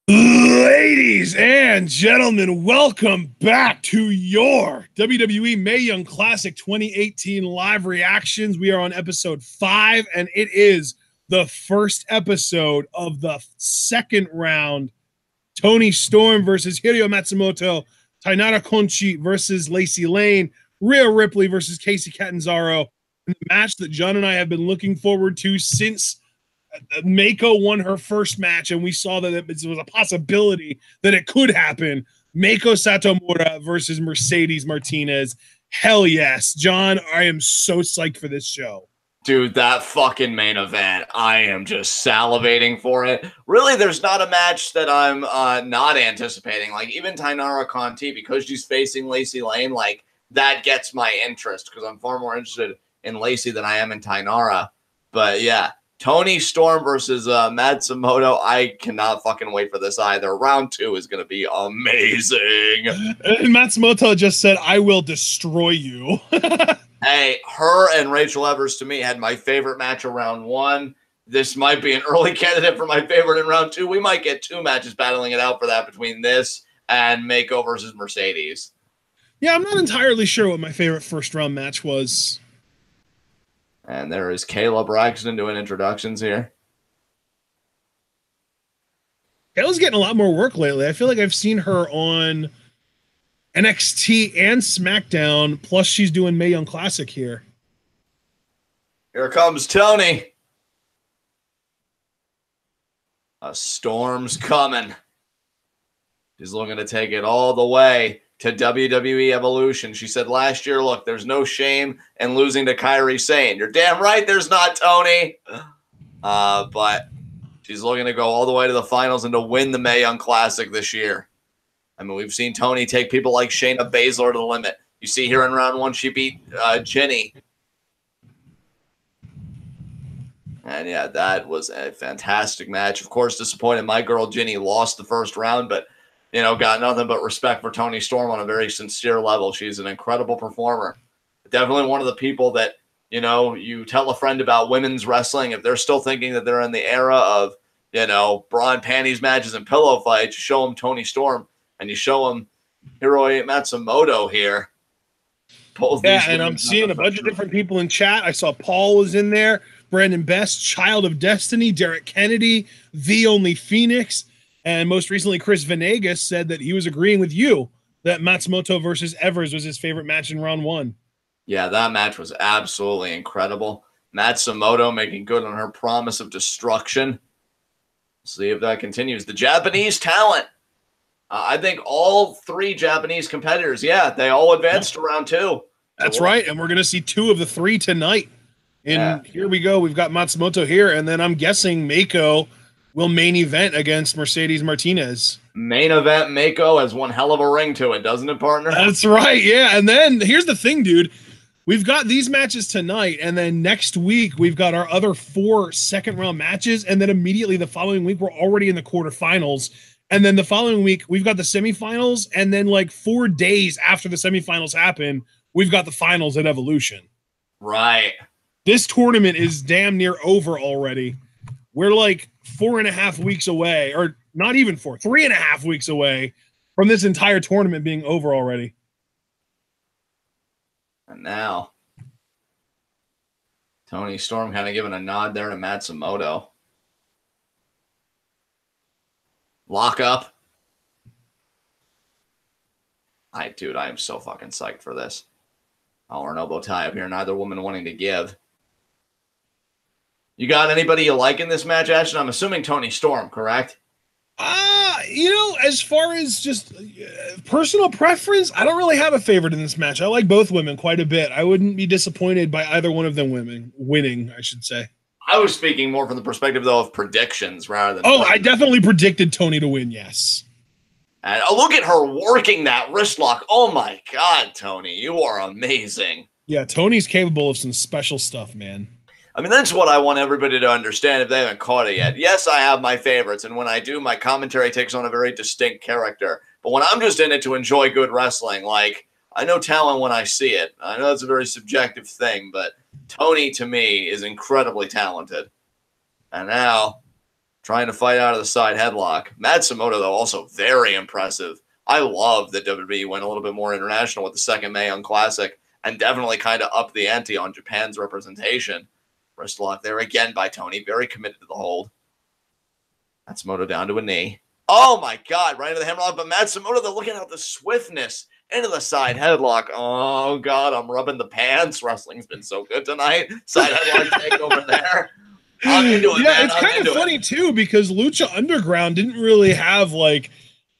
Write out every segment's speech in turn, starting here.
Ladies and gentlemen, welcome back to your WWE Mae Young Classic 2018 live reactions. We are on episode 5, and it is the first episode of the second round. Toni Storm versus Hiroyo Matsumoto, Taynara Conti versus Lacey Lane, Rhea Ripley versus Kacy Catanzaro. The match that John and I have been looking forward to since Meiko won her first match, and we saw that it was a possibility that it could happen. Meiko Satomura versus Mercedes Martinez. Hell yes. John, I am so psyched for this show. Dude, that fucking main event, I am just salivating for it. Really, there's not a match that I'm not anticipating. Like, even Tynara Conti, because she's facing Lacey Lane, like, that gets my interest, because I'm far more interested in Lacey than I am in Tynara. But, yeah. Toni Storm versus Matsumoto. I cannot fucking wait for this either. Round 2 is going to be amazing. And Matsumoto just said, I will destroy you. Hey, her and Rachel Evers, to me, had my favorite match of round 1. This might be an early candidate for my favorite in round 2. We might get 2 matches battling it out for that between this and Meiko versus Mercedes. Yeah, I'm not entirely sure what my favorite first round match was. And there is Kayla Braxton doing introductions here. Kayla's getting a lot more work lately. I feel like I've seen her on NXT and SmackDown, plus she's doing Mae Young Classic here. Here comes Toni. A storm's coming. She's looking to take it all the way to WWE Evolution. She said last year, look, there's no shame in losing to Kairi Sane. You're damn right there's not, Toni. But she's looking to go all the way to the finals and to win the Mae Young Classic this year. I mean, we've seen Toni take people like Shayna Baszler to the limit. You see here in round 1, she beat Jenny. And yeah, that was a fantastic match. Of course, disappointed my girl Jenny lost the first round, but you know, got nothing but respect for Toni Storm on a very sincere level. She's an incredible performer. Definitely one of the people that, you know, you tell a friend about women's wrestling, if they're still thinking that they're in the era of, you know, bra and panties matches and pillow fights, you show them Toni Storm and you show them Hiroyo Matsumoto here. Both yeah, and I'm seeing a bunch of different people in chat. I saw Paul was in there, Brandon Best, Child of Destiny, Derek Kennedy, The Only Phoenix. And most recently, Chris Venegas said that he was agreeing with you that Matsumoto versus Evers was his favorite match in round 1. Yeah, that match was absolutely incredible. Matsumoto making good on her promise of destruction. See if that continues. The Japanese talent. I think all 3 Japanese competitors, yeah, they all advanced to round 2. That's right, and we're going to see 2 of the 3 tonight. And here we go. We've got Matsumoto here, and then I'm guessing Meiko will main event against Mercedes Martinez. Main event Meiko has one hell of a ring to it, doesn't it, partner? That's right, yeah. And then here's the thing, dude. We've got these matches tonight, and then next week we've got our other 4 second-round matches, and then immediately the following week we're already in the quarterfinals. And then the following week we've got the semifinals, and then like 4 days after the semifinals happen, we've got the finals at Evolution. Right. This tournament is damn near over already. We're like 4.5 weeks away, or not even 4, 3.5 weeks away from this entire tournament being over already. And now, Toni Storm kind of giving a nod there to Matsumoto. Lock up. Dude, I am so fucking psyched for this. Collar and elbow tie up here, neither woman wanting to give. You got anybody you like in this match, Ashton? I'm assuming Toni Storm, correct? You know, as far as just personal preference, I don't really have a favorite in this match. I like both women quite a bit. I wouldn't be disappointed by either one of them winning, I should say. I was speaking more from the perspective, though, of predictions rather than... Oh, I definitely predicted Toni to win, yes. And look at her working that wrist lock. Oh, my God, Toni. You are amazing. Yeah, Toni's capable of some special stuff, man. I mean, that's what I want everybody to understand if they haven't caught it yet. Yes, I have my favorites, and when I do, my commentary takes on a very distinct character. But when I'm just in it to enjoy good wrestling, like, I know talent when I see it. I know it's a very subjective thing, but Toni, to me, is incredibly talented. And now, trying to fight out of the side headlock. Matsumoto, though, also very impressive. I love that WWE went a little bit more international with the second Mae Young Classic and definitely kind of upped the ante on Japan's representation. Wrist lock there again by Toni. Very committed to the hold. Matsumoto down to a knee. Oh, my God. Right into the hammerlock. But Matsumoto, though, looking at the swiftness into the side headlock. Oh, God. I'm rubbing the pants. Wrestling's been so good tonight. Side headlock take over there. I'm into it, man. It's kind of funny, too, because Lucha Underground didn't really have, like,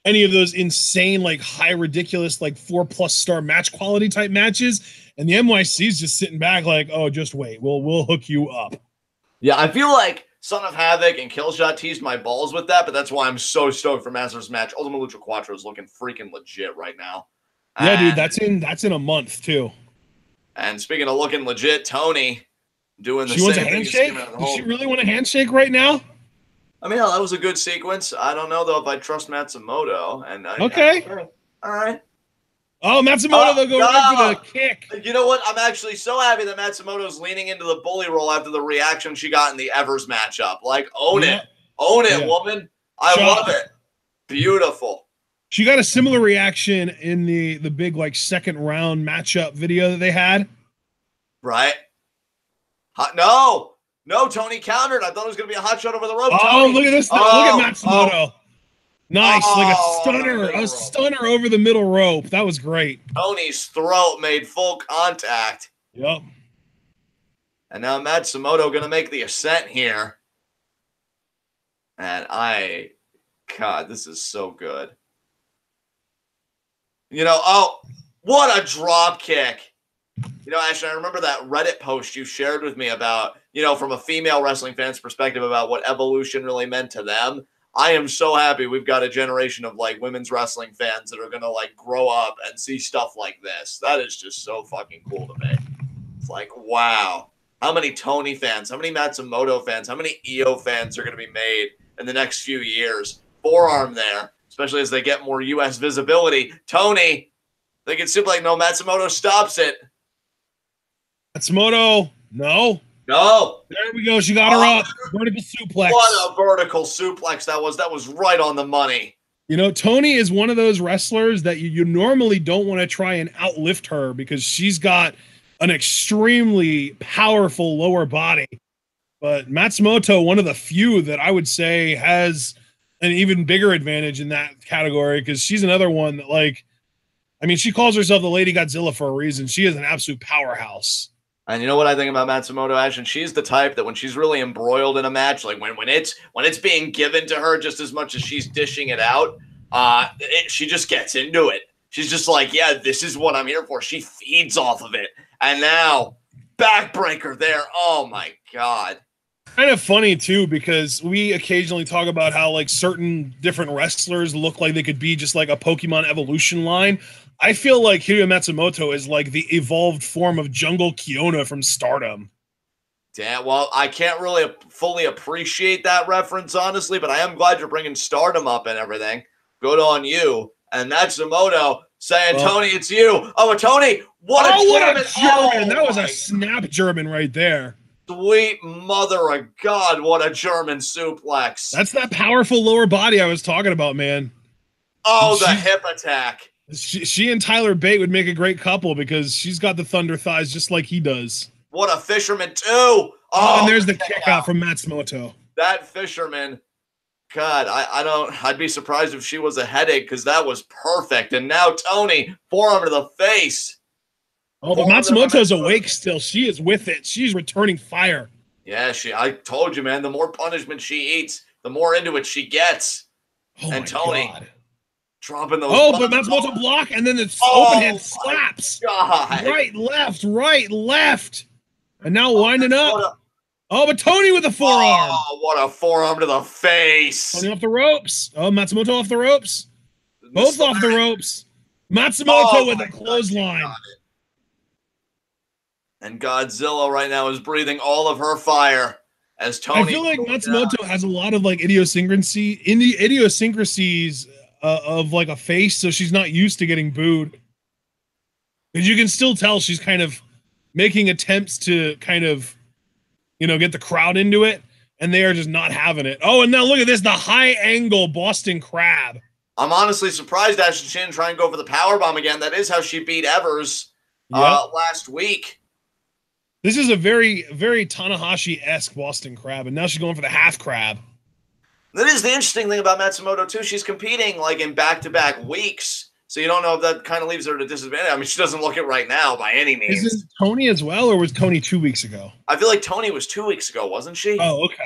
any of those insane, like, high, ridiculous, like, 4+ star match quality type matches. And the MYC's just sitting back like, oh, just wait. We'll hook you up. Yeah, I feel like Son of Havoc and Killshot teased my balls with that, but that's why I'm so stoked for Masters match. Ultimate Lucha Quattro is looking freaking legit right now. Yeah, dude, that's in a month, too. And speaking of looking legit, Toni doing the same thing. She wants a handshake? Does she really want a handshake right now? I mean, that was a good sequence. I don't know, though, if I trust Matsumoto. And okay. All right. Oh, Matsumoto, they'll go right for the kick. You know what? I'm actually so happy that Matsumoto's leaning into the bully roll after the reaction she got in the Evers matchup. Like, own it. Own it, woman. I love it. Beautiful. She got a similar reaction in the big, like, second round matchup video that they had. Right. No, Toni countered. I thought it was going to be a hot shot over the rope. Oh, Toni. Look at this. Look at Matsumoto. Nice. Like a stunner over the middle rope. That was great. Toni's throat made full contact. Yep. And now Matsumoto going to make the ascent here. And God, this is so good. You know, what a drop kick. You know, Ashton, I remember that Reddit post you shared with me about, you know, from a female wrestling fan's perspective about what evolution really meant to them. I am so happy we've got a generation of, like, women's wrestling fans that are going to, like, grow up and see stuff like this. That is just so fucking cool to me. It's like, wow. How many Toni fans, how many Matsumoto fans, how many EO fans are going to be made in the next few years? Forearm there, especially as they get more U.S. visibility. Toni, they can simply, like, no, Matsumoto stops it. Matsumoto, no. There we go. She got her up. Vertical suplex. What a vertical suplex that was. That was right on the money. You know, Toni is one of those wrestlers that you normally don't want to try and outlift her because she's got an extremely powerful lower body. But Matsumoto, one of the few that I would say has an even bigger advantage in that category because she's another one that, like, I mean, she calls herself the Lady Godzilla for a reason. She is an absolute powerhouse. And you know what I think about Matsumoto, Ashton? She's the type that when she's really embroiled in a match, like when it's being given to her just as much as she's dishing it out, she just gets into it. She's just like, yeah, this is what I'm here for. She feeds off of it. And now, backbreaker there. Oh, my God. Kind of funny, too, because we occasionally talk about how, like, certain different wrestlers look like they could be just like a Pokemon evolution line. I feel like Hiroyo Matsumoto is like the evolved form of Jungle Kiona from Stardom. Yeah, well, I can't really fully appreciate that reference, honestly, but I am glad you're bringing Stardom up and everything. Good on you. And Matsumoto saying, Toni, it's you. Oh, Toni, what a German. Oh, that was a snap German right there. Sweet mother of God, what a German suplex. That's that powerful lower body I was talking about, man. Oh, the hip attack. She and Tyler Bate would make a great couple because she's got the thunder thighs just like he does. What a fisherman, too. Oh, and there's the kick out from Matsumoto. That fisherman. God, I'd be surprised if she was a headache because that was perfect. And now Toni, forearm to the face. Oh, but Matsumoto's awake still. She is with it. She's returning fire. Yeah, I told you, man, the more punishment she eats, the more into it she gets. Oh, and Toni. God. Dropping those. Oh, but Matsumoto block, and then the open hand slaps. God. Right, left. And now winding up. But Toni with a forearm. Oh, what a forearm to the face. Toni off the ropes. Oh, Matsumoto off the ropes. Both off the ropes. Matsumoto with a clothesline. And Godzilla right now is breathing all of her fire as Toni. I feel like Matsumoto has a lot of, like, idiosyncrasies of, like, a face, so she's not used to getting booed. Because you can still tell she's kind of making attempts to kind of, you know, get the crowd into it. and they are just not having it. Oh, and now look at this, the high angle Boston Crab. I'm honestly surprised Ashley she didn't try and go for the powerbomb again. That is how she beat Evers last week. This is a very, very Tanahashi-esque Boston Crab, and now she's going for the half crab. That is the interesting thing about Matsumoto, too. She's competing like in back-to-back weeks, so you don't know if that kind of leaves her at a disadvantage. I mean, she doesn't look it right now by any means. Is it Toni as well, or was Toni 2 weeks ago? I feel like Toni was 2 weeks ago, wasn't she? Oh, okay.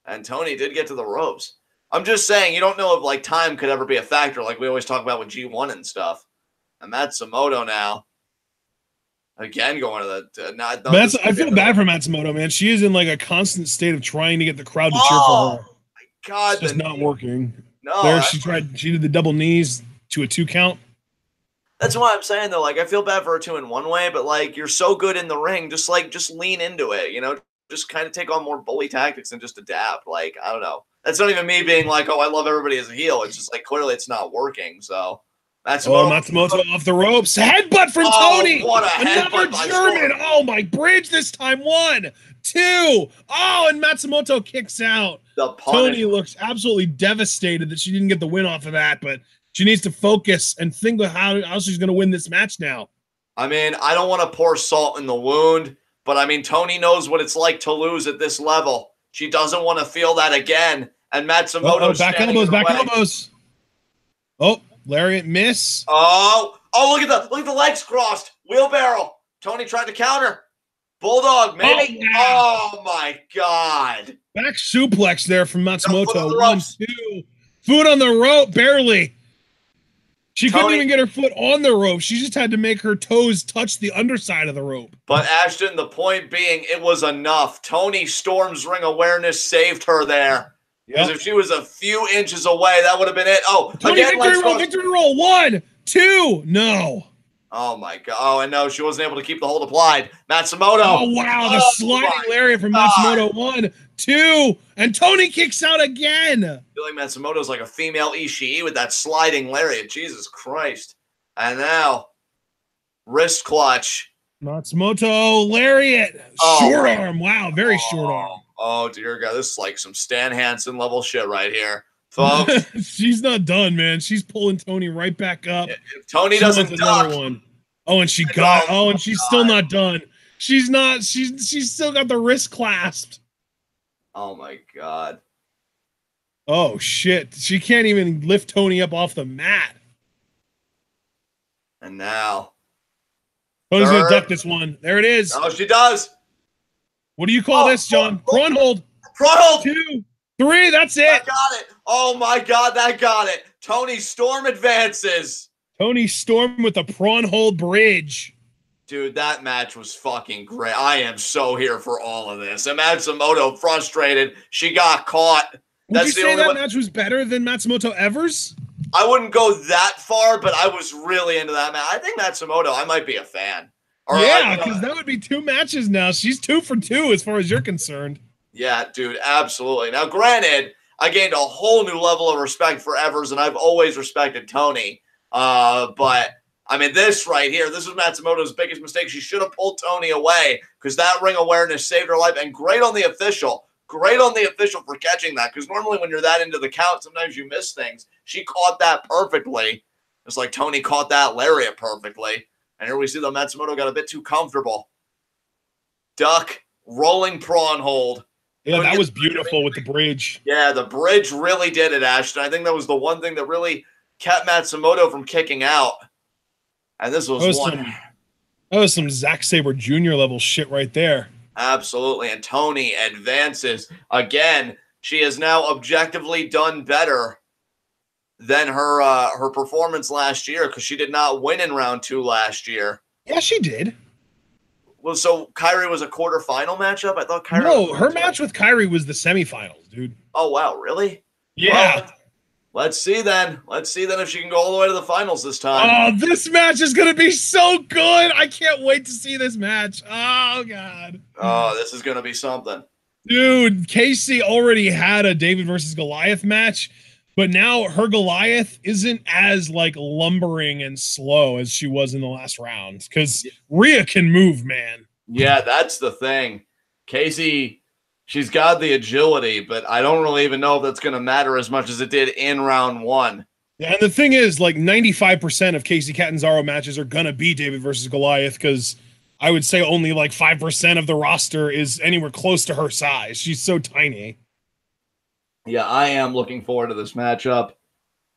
And Toni did get to the ropes. I'm just saying, you don't know if like time could ever be a factor, like we always talk about with G1 and stuff. And Matsumoto now, again going to the. I feel bad for Matsumoto, man. She is in like a constant state of trying to get the crowd to cheer for her. My God, it's just not working. No, there she tried. She did the double knees to a 2 count. That's why I'm saying though, like I feel bad for her too in one way, but like you're so good in the ring, just lean into it, you know, just kind of take on more bully tactics and just adapt. Like I don't know. That's not even me being like, oh, I love everybody as a heel. It's just like clearly it's not working. So Matsumoto off the ropes. Headbutt from Toni. What a Another German. Oh, my bridge this time. 1, 2. Oh, and Matsumoto kicks out. Toni looks absolutely devastated that she didn't get the win off of that, but she needs to focus and think of how she's going to win this match now. I mean, I don't want to pour salt in the wound, but I mean, Toni knows what it's like to lose at this level. She doesn't want to feel that again. And Matsumoto back elbows. Oh, lariat miss. Oh, look at the legs crossed. Wheelbarrow. Toni tried to counter. Bulldog, maybe. Oh my God. Back suplex there from Matsumoto. 1, 2. Foot on the rope, barely. She couldn't even get her foot on the rope. She just had to make her toes touch the underside of the rope. But Ashton, the point being, it was enough. Toni Storm's ring awareness saved her there. Because if she was a few inches away, that would have been it. Oh, Toni, victory roll. 1, 2. No. Oh, my God. Oh, and no, she wasn't able to keep the hold applied. Matsumoto. Oh, wow. The sliding lariat from Matsumoto. 1, 2. And Toni kicks out again. I feel like Matsumoto's like a female Ishii with that sliding lariat. Jesus Christ. And now, wrist clutch. Matsumoto lariat. Short arm. Wow, very short arm. Oh, dear God. This is like some Stan Hansen level shit right here. Folks. She's not done, man. She's pulling Toni right back up. If Toni doesn't duck. Another one. Oh, and she got. Oh, and she's still not done. She's not. She's still got the wrist clasped. Oh my God. Oh shit! She can't even lift Toni up off the mat. And now Toni's gonna duck this one. There it is. Oh, she does. What do you call this, John? Prawn hold. Prawn hold. 2, 3. That's it. I got it. Oh my God, that got it. Toni Storm advances. Toni Storm with the prawn hold bridge. Dude, that match was fucking great. I am so here for all of this. And Matsumoto frustrated. She got caught. Would you say that match was better than Matsumoto Evers? I wouldn't go that far, but I was really into that match. I think Matsumoto, I might be a fan. Yeah, because that would be 2 matches now. She's 2 for 2 as far as you're concerned. Yeah, dude, absolutely. Now, granted, I gained a whole new level of respect for Evers, and I've always respected Toni. But, I mean, this right here, this was Matsumoto's biggest mistake. She should have pulled Toni away because that ring awareness saved her life. And great on the official. Great on the official for catching that because normally when you're that into the count, sometimes you miss things. She caught that perfectly. It's like Toni caught that lariat perfectly. And here we see that Matsumoto got a bit too comfortable. Duck, rolling prawn hold. Yeah, that was beautiful with the bridge. Yeah, the bridge really did it, Ashton. I think that was the one thing that really kept Matsumoto from kicking out. And this was that was some Zack Sabre Jr. level shit right there. Absolutely. And Toni advances. Again, she has now objectively done better than her performance last year because she did not win in round 2 last year. Yeah, she did. Well, so Kairi was a quarterfinal matchup? I thought Kairi. No, her match with Kairi was the semifinals, dude. Oh, wow. Really? Yeah. Well, let's see then. Let's see then if she can go all the way to the finals this time. Oh, this match is going to be so good. I can't wait to see this match. Oh, God. Oh, this is going to be something. Dude, Kacy already had a David versus Goliath match, but now her Goliath isn't as, like, lumbering and slow as she was in the last round because Rhea can move, man. Yeah, that's the thing. Kacy, She's got the agility, but I don't really even know if that's going to matter as much as it did in round 1. Yeah, and the thing is, like 95% of Kacy Catanzaro matches are gonna be David versus Goliath, because I would say only like 5% of the roster is anywhere close to her size. She's so tiny. Yeah, I am looking forward to this matchup.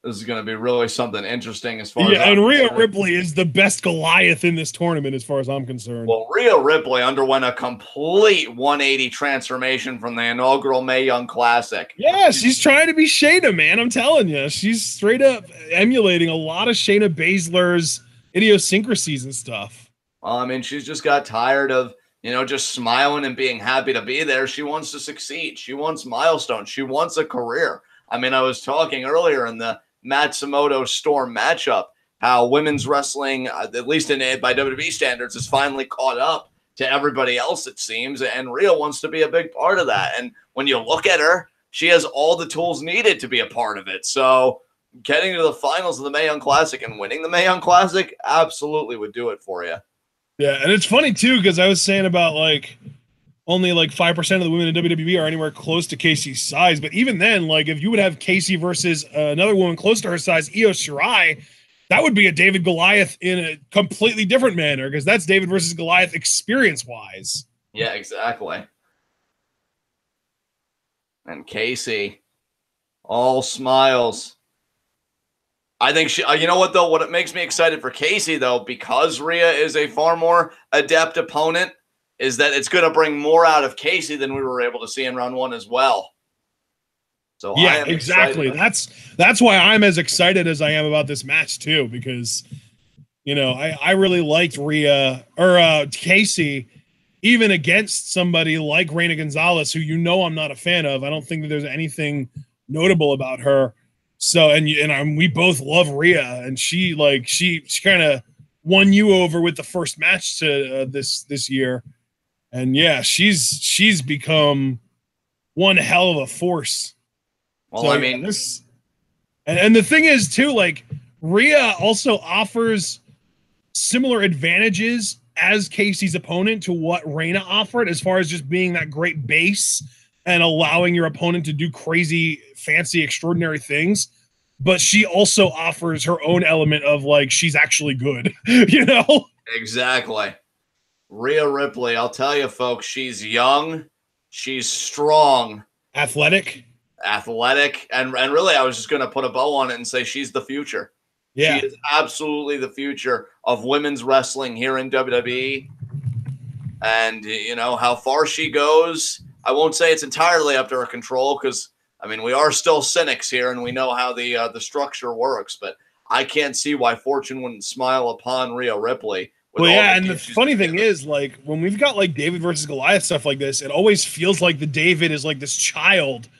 This is going to be really something interesting as far as and Rhea Ripley is the best Goliath in this tournament as far as I'm concerned. Well, Rhea Ripley underwent a complete 180 transformation from the inaugural Mae Young Classic. Yeah, she's trying to be Shayna, man. I'm telling you. She's straight up emulating a lot of Shayna Baszler's idiosyncrasies and stuff. Well, I mean, she's just got tired of, just smiling and being happy to be there. She wants to succeed. She wants milestones. She wants a career. I mean, I was talking earlier in the Matsumoto Storm matchup how women's wrestling, at least by WWE standards, is finally caught up to everybody else, it seems, and Rhea wants to be a big part of that. And when you look at her, she has all the tools needed to be a part of it. So getting to the finals of the Mae Young Classic and winning the Mae Young Classic absolutely would do it for you. Yeah, and it's funny too, because I was saying about like only like 5% of the women in WWE are anywhere close to Kacy's size. But even then, like if you would have Kacy versus another woman close to her size, Io Shirai, that would be a David Goliath in a completely different manner, because that's David versus Goliath experience-wise. Yeah, exactly. And Kacy, all smiles. I think she, you know what though, what it makes me excited for Kacy though, because Rhea is a far more adept opponent, is that it's going to bring more out of Kacy than we were able to see in round 1 as well. So yeah, exactly. That's why I'm as excited as I am about this match too, because I really liked Rhea or Kacy even against somebody like Reina Gonzalez, who I'm not a fan of. I don't think that there's anything notable about her. So we both love Rhea, and she kind of won you over with the first match to this year. And yeah, she's become one hell of a force. Well, so, I mean, and the thing is too, like Rhea also offers similar advantages as Kacy's opponent to what Reina offered, as far as just being that great base and allowing your opponent to do crazy, fancy, extraordinary things. But she also offers her own element of like, she's actually good, Exactly. Rhea Ripley, I'll tell you, folks, she's young, she's strong, athletic, and really, I was just going to put a bow on it and say she's the future. Yeah, she is absolutely the future of women's wrestling here in WWE. And how far she goes, I won't say it's entirely up to her control, because I mean, we are still cynics here, and we know how the structure works. But I can't see why fortune wouldn't smile upon Rhea Ripley. Well, yeah, and the funny thing is, like, when we've got, like, David versus Goliath stuff like this, it always feels like the David is, like, this child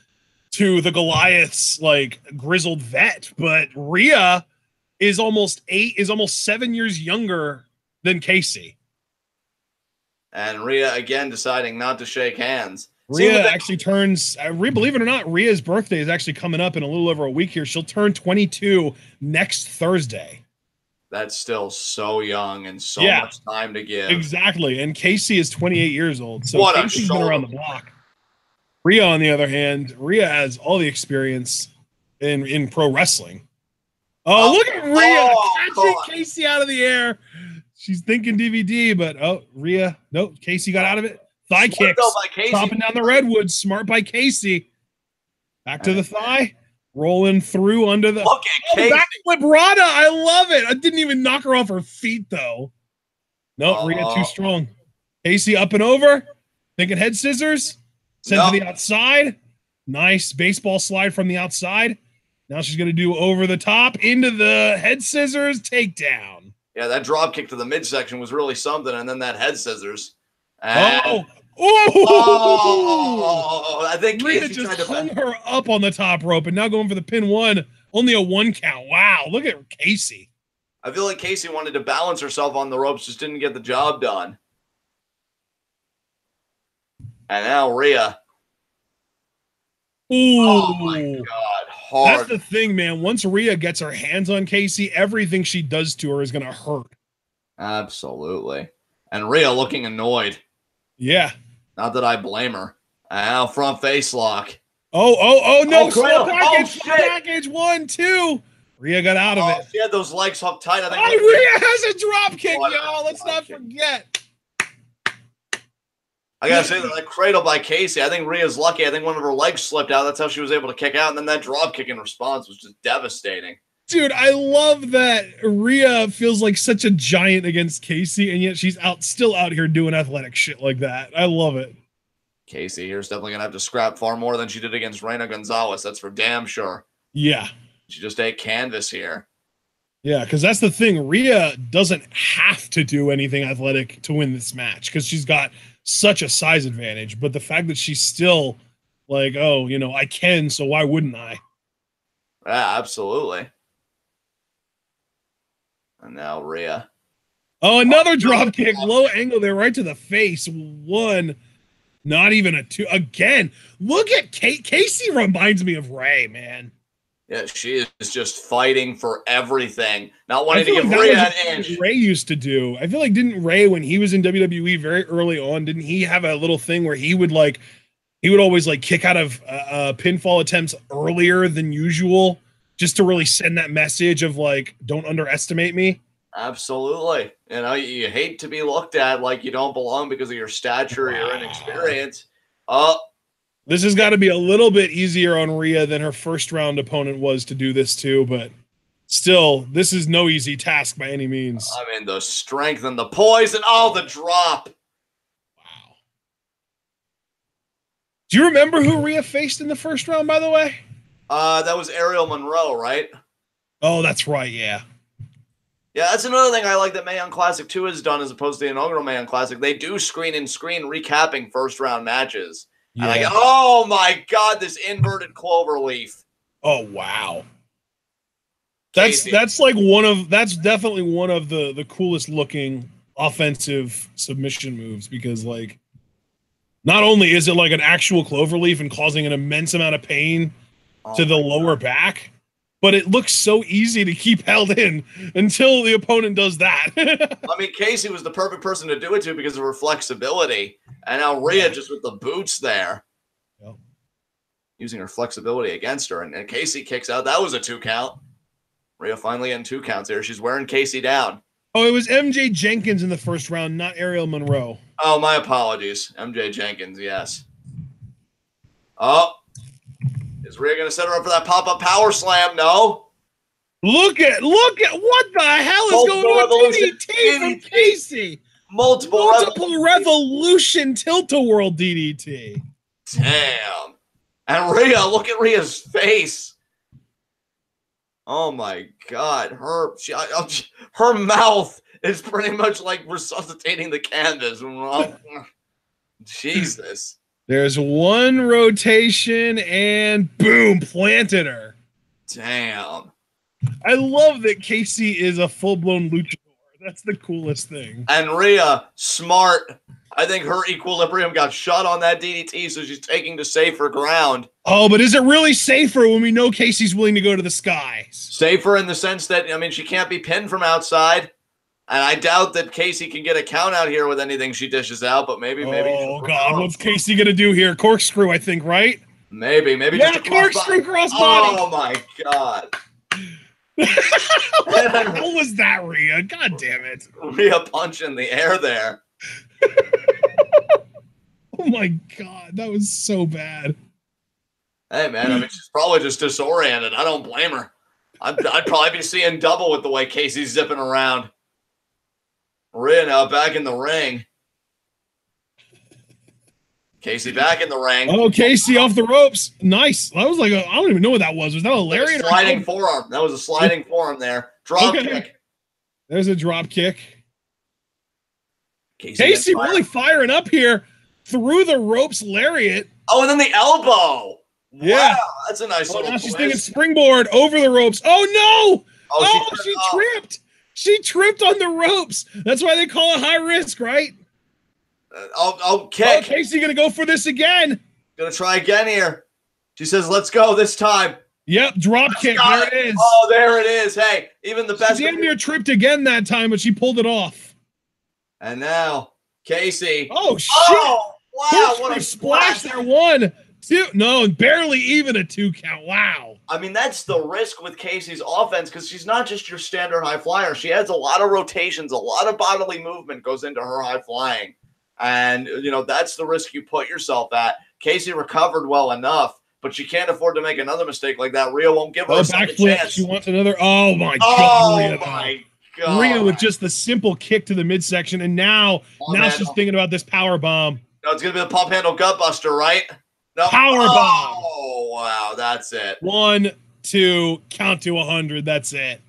to the Goliath's, like, grizzled vet. But Rhea is almost 7 years younger than Kacy. And Rhea, again, deciding not to shake hands. Rhea actually turns, believe it or not, Rhea's birthday is actually coming up in a little over a week here. She'll turn 22 next Thursday. That's still so young and so much time to give. Exactly. And Kacy is 28 years old. So what Kacy's been around the block. Rhea, on the other hand, Rhea has all the experience in pro wrestling. Oh, look at Rhea catching Kacy out of the air. She's thinking DVD, but Rhea, nope, Kacy got out of it. Thigh kicks, chopping down the redwoods. Smart by Kacy. Back to the thigh. Rolling through under the backflip Rana. I love it. I didn't even knock her off her feet though. No, Rhea too strong. Kacy up and over. Thinking head scissors. Sent to the outside. Nice baseball slide from the outside. Now she's going to do over the top into the head scissors takedown. Yeah, that drop kick to the midsection was really something, and then that head scissors. And I think Rhea just hung her up on the top rope, and now going for the pin one. Only a 1 count. Wow, look at Kacy. I feel like Kacy wanted to balance herself on the ropes, just didn't get the job done. And now Rhea. Ooh. Oh my God, hard. That's the thing, man. Once Rhea gets her hands on Kacy, everything she does to her is going to hurt. Absolutely. And Rhea looking annoyed. Yeah. Not that I blame her. Now front face lock. Oh, no. Slow package. Oh, package 1, 2. Rhea got out of it. She had those legs hooked tight. I think Rhea has a drop kick, y'all. Let's not forget. I gotta say that cradle by Kacy. I think Rhea's lucky. I think one of her legs slipped out. That's how she was able to kick out. And then that drop kick in response was just devastating. Dude, I love that Rhea feels like such a giant against Kacy, and yet she's still out here doing athletic shit like that. I love it. Kacy here's definitely gonna have to scrap far more than she did against Reina Gonzalez. That's for damn sure. Yeah. She just ate canvas here. Yeah, because that's the thing. Rhea doesn't have to do anything athletic to win this match because she's got such a size advantage. But the fact that she's still like, oh, I can, so why wouldn't I? Yeah, absolutely. And now Rhea. Oh, another drop kick. Low angle there right to the face. 1, not even a 2. Again, look at Kacy reminds me of Ray, man. Yeah, she is just fighting for everything. Not wanting to give Rhea an inch. Ray used to do. I feel like didn't Ray, when he was in WWE very early on, didn't he have a little thing where he would always kick out of pinfall attempts earlier than usual just to really send that message of don't underestimate me? Absolutely. You hate to be looked at like you don't belong because of your stature or your inexperience. This has got to be a little bit easier on Rhea than her first round opponent was to do this too, but still, this is no easy task by any means. I mean, the strength and the poise and the drop. Wow. Do you remember who Rhea faced in the first round, by the way? That was Ariel Monroe, right? Oh, that's right, yeah. Yeah, that's another thing I like that Mae Young Classic 2 has done as opposed to the inaugural Mae Young Classic. They do screen recapping first round matches. Yeah. And I go, oh my God, this inverted clover leaf. Oh wow. That's definitely one of the coolest looking offensive submission moves because not only is it an actual clover leaf and causing an immense amount of pain to the lower back, but it looks so easy to keep held in until the opponent does that. I mean, Kacy was the perfect person to do it to because of her flexibility. And now Rhea just with the boots there. Yep. Using her flexibility against her. And Kacy kicks out. That was a 2 count. Rhea finally in 2 counts here. She's wearing Kacy down. Oh, it was MJ Jenkins in the first round, not Ariel Monroe. Oh, my apologies. MJ Jenkins, yes. Oh. Is Rhea going to set her up for that pop-up power slam? No. Look at what the hell is going on? DDT from Kacy. Multiple revolution tilt-a-whirl DDT. Damn. And Rhea, look at Rhea's face. Oh my God. Her mouth is pretty much like resuscitating the canvas. Jesus. There's 1 rotation and boom, planted her. Damn. I love that Kacy is a full-blown luchador. That's the coolest thing. And Rhea, smart. I think her equilibrium got shot on that DDT, so she's taking to safer ground. Oh, but is it really safer when we know Kacy's willing to go to the skies? Safer in the sense that, she can't be pinned from outside. And I doubt that Kacy can get a count out here with anything she dishes out, but maybe. Oh, God. What's Kacy going to do here? Corkscrew, I think, right? Maybe. Yeah, just corkscrew crossbody. Oh, my God. What was that, Rhea? God damn it. Rhea punch in the air there. Oh, my God. That was so bad. Hey, man, she's probably just disoriented. I don't blame her. I'd probably be seeing double with the way Kacy's zipping around. Rhea now back in the ring. Kacy back in the ring. Oh, Kacy off the ropes. Nice. That was I don't even know what that was. Was that a lariat? Sliding forearm. That was a sliding forearm there. Drop kick. There's a drop kick. Kacy really firing up here through the ropes lariat. Oh, and then the elbow. Yeah. Wow, that's a nice little now she's thinking springboard over the ropes. Oh, no. Oh, she tripped. She tripped on the ropes. That's why they call it high risk, right? Okay. Oh, Kacy gonna go for this again. Gonna try again here. She says, "Let's go this time." Yep, drop kick. There it is. Oh, there it is. Hey, even the best. She damn near tripped again that time, but she pulled it off. And now Kacy. Oh shit! Wow, what a splash there. 1, 2. No, barely even a 2 count. Wow. I mean, that's the risk with Kacy's offense because she's not just your standard high flyer. She adds a lot of rotations, a lot of bodily movement goes into her high flying. And, that's the risk you put yourself at. Kacy recovered well enough, but she can't afford to make another mistake like that. Rhea won't give her a second chance. She wants another. Oh, my God. Oh, my God. Rhea with just the simple kick to the midsection. And now she's thinking about this power bomb. No, it's going to be the pump handle gut buster, right? No. Power bomb. Oh, wow. That's it. 1, 2, count to 100. That's it.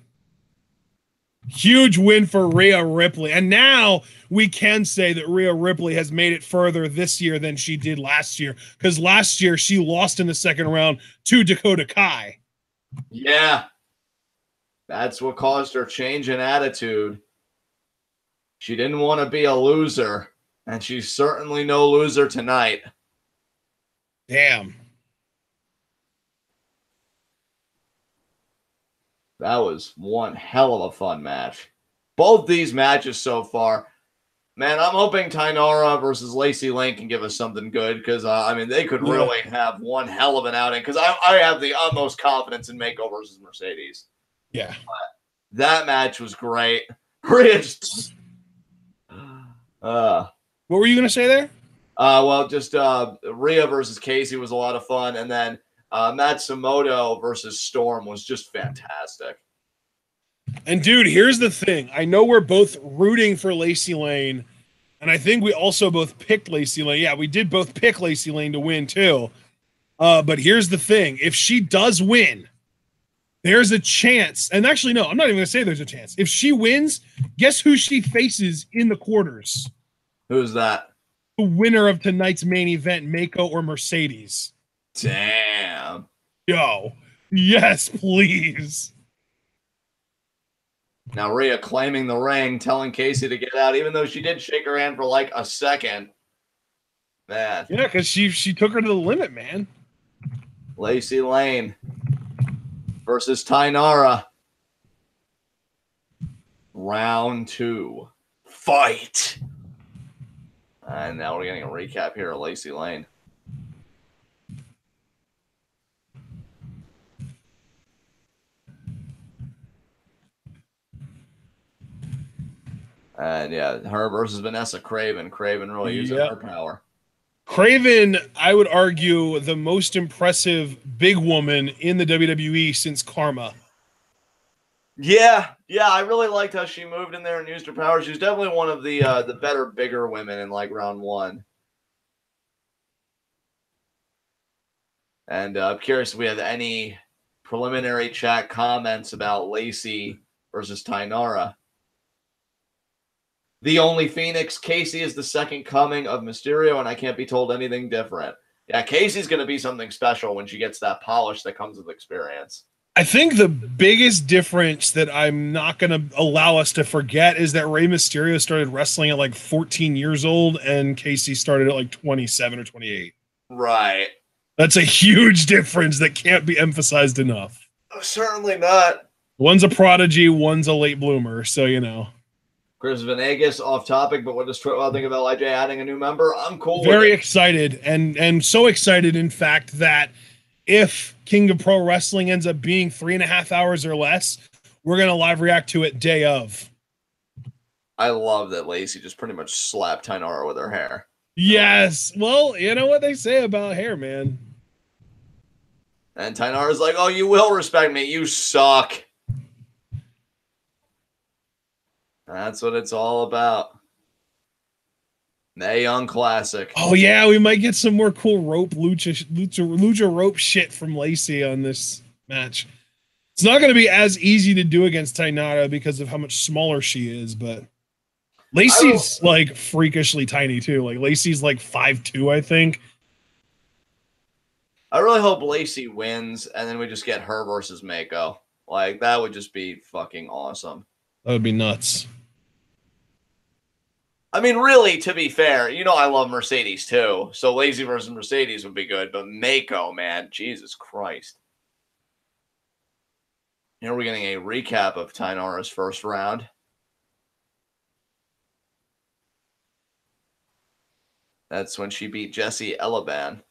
Huge win for Rhea Ripley. And now we can say that Rhea Ripley has made it further this year than she did last year. Because last year she lost in the second round to Dakota Kai. Yeah. That's what caused her change in attitude. She didn't want to be a loser. And she's certainly no loser tonight. Damn. That was one hell of a fun match. Both these matches so far. Man, I'm hoping Taynara versus Lacey Lane can give us something good because, they could really have one hell of an outing because I have the utmost confidence in Meiko versus Mercedes. Yeah. But that match was great. Rich. What were you going to say there? Rhea versus Kacy was a lot of fun. And then Matsumoto versus Storm was just fantastic. And dude, here's the thing. I know we're both rooting for Lacey Lane, and I think we also both picked Lacey Lane. Yeah, we did both pick Lacey Lane to win too. But here's the thing. If she does win, there's a chance. And actually, no, I'm not even going to say there's a chance. If she wins, guess who she faces in the quarters? Who's that? The winner of tonight's main event, Meiko or Mercedes. Damn. Yo. Yes, please. Now Rhea claiming the ring, telling Kacy to get out, even though she did shake her hand for like a second. Man. Yeah, because she took her to the limit, man. Lacey Lane versus Tynara. Round 2. Fight. And now we're getting a recap here of Lacey Lane. And yeah, her versus Vanessa Craven. Craven really using her power. Craven, I would argue, the most impressive big woman in the WWE since Karma. Yeah, I really liked how she moved in there and used her power. She was definitely one of the better, bigger women in like round 1. And I'm curious if we have any preliminary chat comments about Lacey versus Taynara. The only Phoenix, Kacy is the second coming of Mysterio, and I can't be told anything different. Yeah, Kacy's going to be something special when she gets that polish that comes with experience. I think the biggest difference that I'm not going to allow us to forget is that Rey Mysterio started wrestling at like 14 years old, and Kacy started at like 27 or 28. Right. That's a huge difference that can't be emphasized enough. Oh, certainly not. One's a prodigy, one's a late bloomer, so you know. Chris Venegas, off topic, but what does TWitWoW think of LIJ adding a new member? I'm cool Very with it. excited, and so excited, in fact, that if King of Pro Wrestling ends up being 3.5 hours or less, we're going to live react to it day of. I love that Lacey just pretty much slapped Tynara with her hair. Yes. Well, you know what they say about hair, man. And Tynara's like, oh, you will respect me. You suck. That's what it's all about. Mae Young Classic. Oh, yeah, we might get some more cool lucha rope shit from Lacey on this match. It's not going to be as easy to do against Taynara because of how much smaller she is, but Lacey's like freakishly tiny too. Like Lacey's like 5'2", I think. I really hope Lacey wins and then we just get her versus Meiko. Like, that would just be fucking awesome. That would be nuts. I mean, really, to be fair, you know I love Mercedes too. So Lacey versus Mercedes would be good. But Meiko, man, Jesus Christ. Here we're getting a recap of Taynara's first round. That's when she beat Jessie Elaban.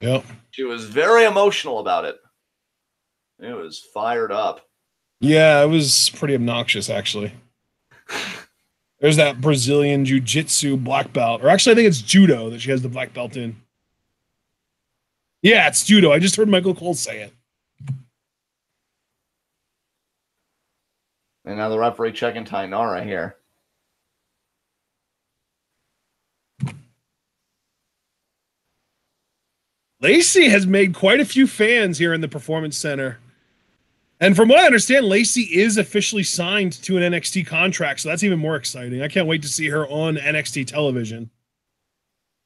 Yep. She was very emotional about it. It was fired up. Yeah, it was pretty obnoxious, actually. There's that Brazilian Jiu-Jitsu black belt. Or actually, I think it's Judo that she has the black belt in. Yeah, it's Judo. I just heard Michael Cole say it. And now the referee checking Taynara here. Lacey has made quite a few fans here in the Performance Center. And from what I understand, Lacey is officially signed to an NXT contract, so that's even more exciting. I can't wait to see her on NXT television.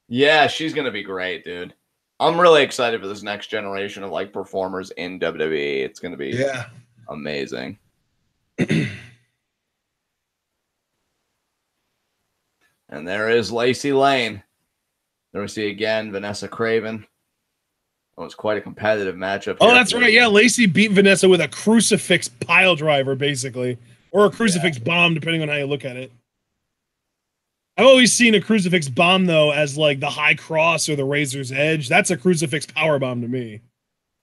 Yeah, she's going to be great, dude. I'm really excited for this next generation of like performers in WWE. It's going to be amazing. And there is Lacey Lane. There we see again Vanessa Craven. It was quite a competitive matchup. Oh, that's right. Yeah, Lacey beat Vanessa with a crucifix pile driver, basically. Or a crucifix bomb, depending on how you look at it. I've always seen a crucifix bomb, though, as like the high cross or the razor's edge. That's a crucifix power bomb to me.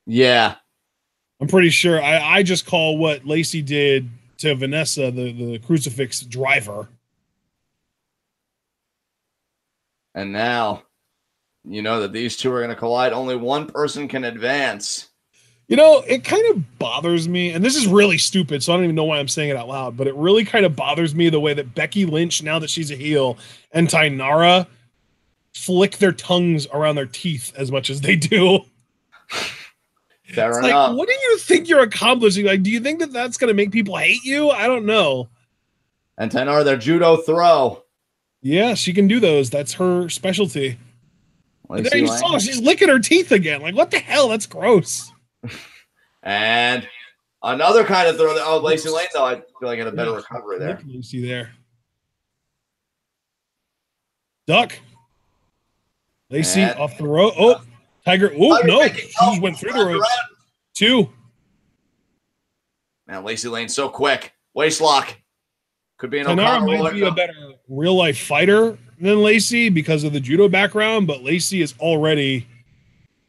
Yeah. I'm pretty sure. I just call what Lacey did to Vanessa the crucifix driver. And now, you know that these two are going to collide. Only one person can advance. You know, it kind of bothers me, and this is really stupid, so I don't even know why I'm saying it out loud, but it really kind of bothers me the way that Becky Lynch, now that she's a heel, and Tynara flick their tongues around their teeth as much as they do. Fair it's enough. Like, what do you think you're accomplishing? Like, do you think that that's going to make people hate you? I don't know. And Taynara, their judo throw. Yeah, she can do those. That's her specialty. And there you saw, she's licking her teeth again. Like, what the hell? That's gross. And another kind of throw. Oh, Lacey Lane, though, I feel like had a better recovery there. Lacey there. Duck. Lacey off the rope. Oh, Tiger. Oh, no. She just went through the ropes. 2. Man, Lacey Lane so quick. Waist lock. Could be an Tynara might be a better real-life fighter than Lacey because of the judo background, but Lacey is already,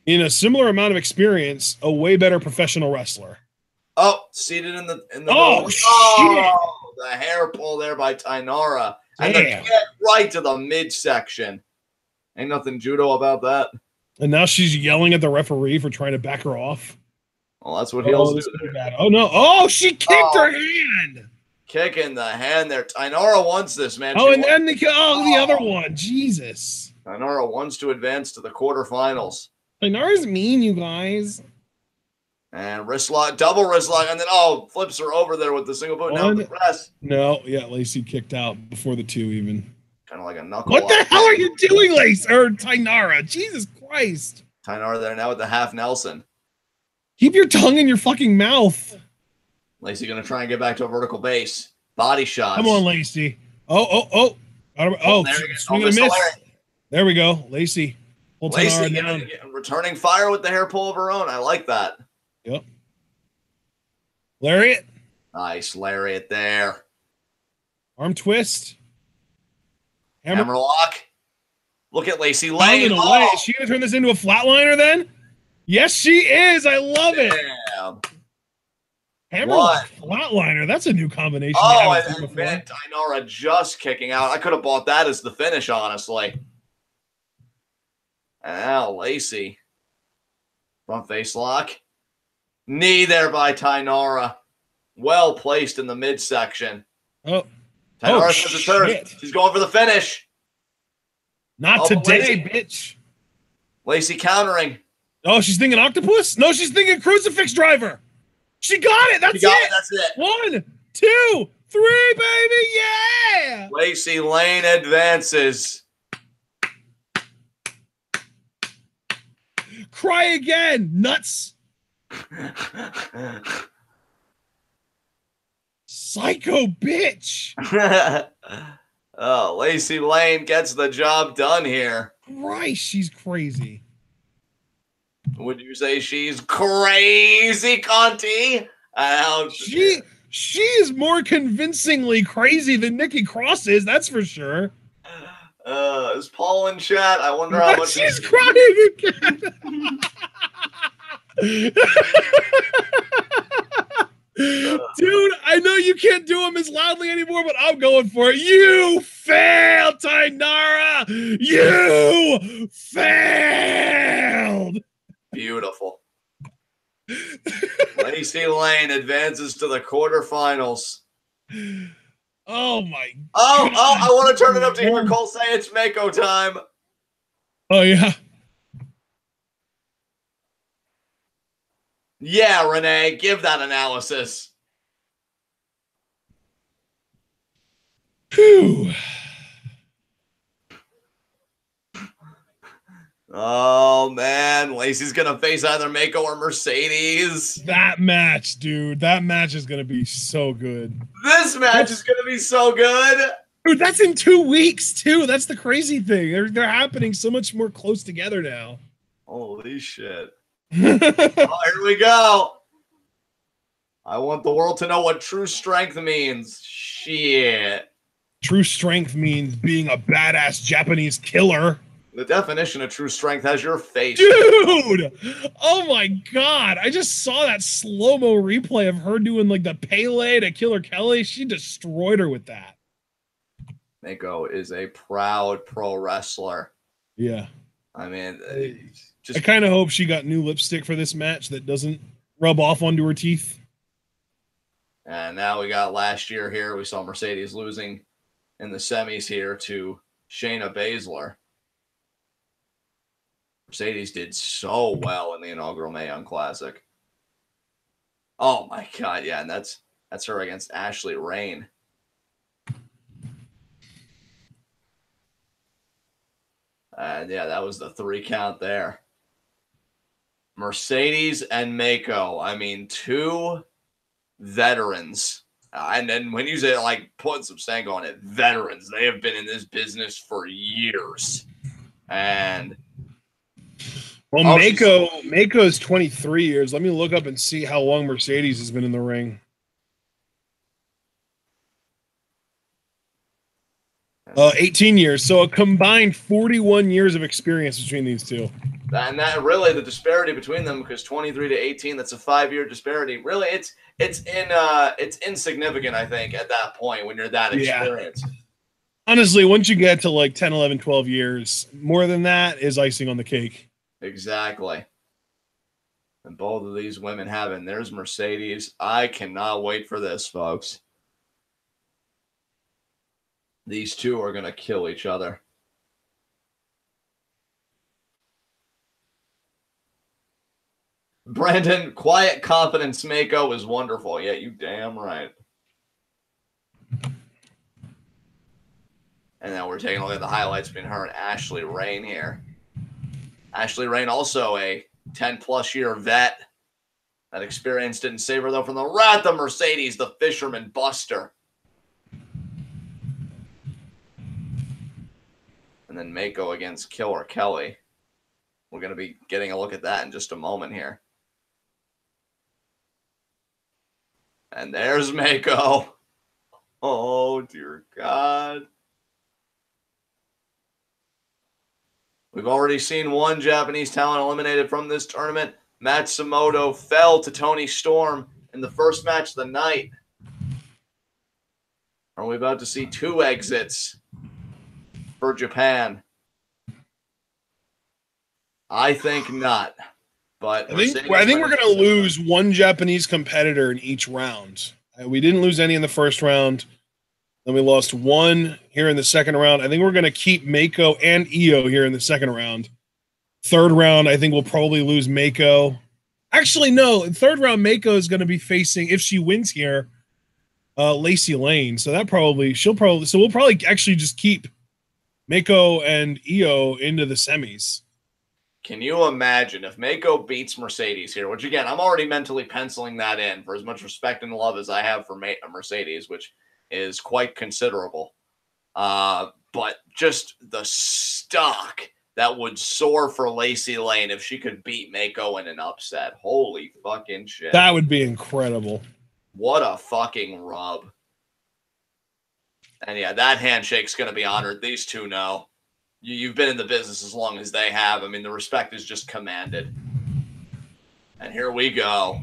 in a similar amount of experience, a way better professional wrestler. Oh, seated in the oh, shit. Oh, the hair pull there by Taynara. And the kick right to the midsection. Ain't nothing judo about that. And now she's yelling at the referee for trying to back her off. Well, that's what heels do. Oh, no. Oh, she kicked her hand. Kick in the hand there. Tynara wants this, man. Oh, and then the other one. Jesus. Tynara wants to advance to the quarterfinals. Tynara's mean, you guys. And wrist lock, double wrist lock, and then flips her over there with the single boot. Now the press. No, yeah, Lacey kicked out before the 2 even. Kind of like a knuckle. What the hell are you doing, Lacey? Or Tynara? Jesus Christ. Tynara there now with the half Nelson. Keep your tongue in your fucking mouth. Lacey going to try and get back to a vertical base. Body shots. Come on, Lacey. Oh, swing and a miss. There we go. Lacey. Lacey returning fire with the hair pull of her own. I like that. Yep. Lariat. Nice lariat there. Arm twist. Hammer lock. Look at Lacey Lane. Is she going to turn this into a flatliner then? Yes, she is. I love it. Hammer lock flatliner. That's a new combination. Oh, and man, Tynara just kicking out. I could have bought that as the finish, honestly. And now Lacey. Front face lock. Knee there by Tynara. Well placed in the midsection. Oh. Tynara says it's hers. She's going for the finish. Not today, bitch. Lacey countering. Oh, she's thinking octopus? No, she's thinking crucifix driver. She got it. That's it. 1, 2, 3, baby. Yeah. Lacey Lane advances. Cry again. Nuts. Psycho bitch. Oh, Lacey Lane gets the job done here. Christ, she's crazy. Would you say she's crazy, Conti? She is more convincingly crazy than Nikki Cross is, that's for sure. Is Paul in chat? I wonder how much she's crying again. Dude, I know you can't do them as loudly anymore, but I'm going for it. You failed, Taynara. You failed. Beautiful. Lacey Lane advances to the quarterfinals. Oh my God. Oh, I want to turn it up to hear Cole say it's Meiko time. Oh yeah. Yeah, Renee, give that analysis. Whew. Oh man, Lacey's gonna face either Meiko or Mercedes. That match, dude. That match is gonna be so good. This match is gonna be so good. Dude, that's in 2 weeks too. That's the crazy thing. They're happening so much more close together now. Holy shit. Oh, here we go. I want the world to know what true strength means. Shit. True strength means being a badass Japanese killer. The definition of true strength has your face. Dude! Oh my God. I just saw that slow-mo replay of her doing like the Pele to Killer Kelly. She destroyed her with that. Meiko is a proud pro wrestler. Yeah. I mean, I kind of hope she got new lipstick for this match that doesn't rub off onto her teeth. And now we got last year here. We saw Mercedes losing in the semis here to Shayna Baszler. Mercedes did so well in the inaugural Mae Young Classic. Oh my God, yeah, and that's her against Ashley Rain. And yeah, that was the 3 count there. Mercedes and Meiko. I mean, 2 veterans. And then when you say, like, putting some stank on it, veterans. They have been in this business for years. And well, Meiko is 23 years. Let me look up and see how long Mercedes has been in the ring. 18 years. So a combined 41 years of experience between these two. And that really the disparity between them, because 23 to 18, that's a 5-year disparity. Really, it's insignificant, I think, at that point when you're that experienced. Yeah. Honestly, once you get to like 10, 11, 12 years, more than that is icing on the cake. Exactly. And both of these women have it. There's Mercedes. I cannot wait for this, folks. These two are going to kill each other. Brandon, quiet confidence Meiko is wonderful. Yeah, you damn right. And now we're taking a look at the highlights between her and Ashley Rain here. Ashley Rain, also a 10-plus year vet. That experience didn't save her, though, from the wrath of Mercedes, the Fisherman Buster. And then Meiko against Killer Kelly. We're going to be getting a look at that in just a moment here. And there's Meiko. Oh, dear God. We've already seen one Japanese talent eliminated from this tournament. Matsumoto fell to Toni Storm in the first match of the night. Are we about to see 2 exits for Japan? I think not. But I think we're going to lose 1 Japanese competitor in each round. We didn't lose any in the first round. Then we lost 1 here in the second round. I think we're going to keep Meiko and Io here in the second round. Third round, I think we'll probably lose Meiko. Actually, no. In third round, Meiko is going to be facing, if she wins here, Lacey Lane. So we'll probably actually just keep Meiko and Io into the semis. Can you imagine if Meiko beats Mercedes here, which again, I'm already mentally penciling that in for as much respect and love as I have for Mercedes, which is quite considerable. But just the stock that would soar for Lacey Lane if she could beat Meiko in an upset. Holy fucking shit. That would be incredible. What a fucking rub. And yeah, that handshake's going to be honored. These two know. you've been in the business as long as they have. I mean, the respect is just commanded. And here we go.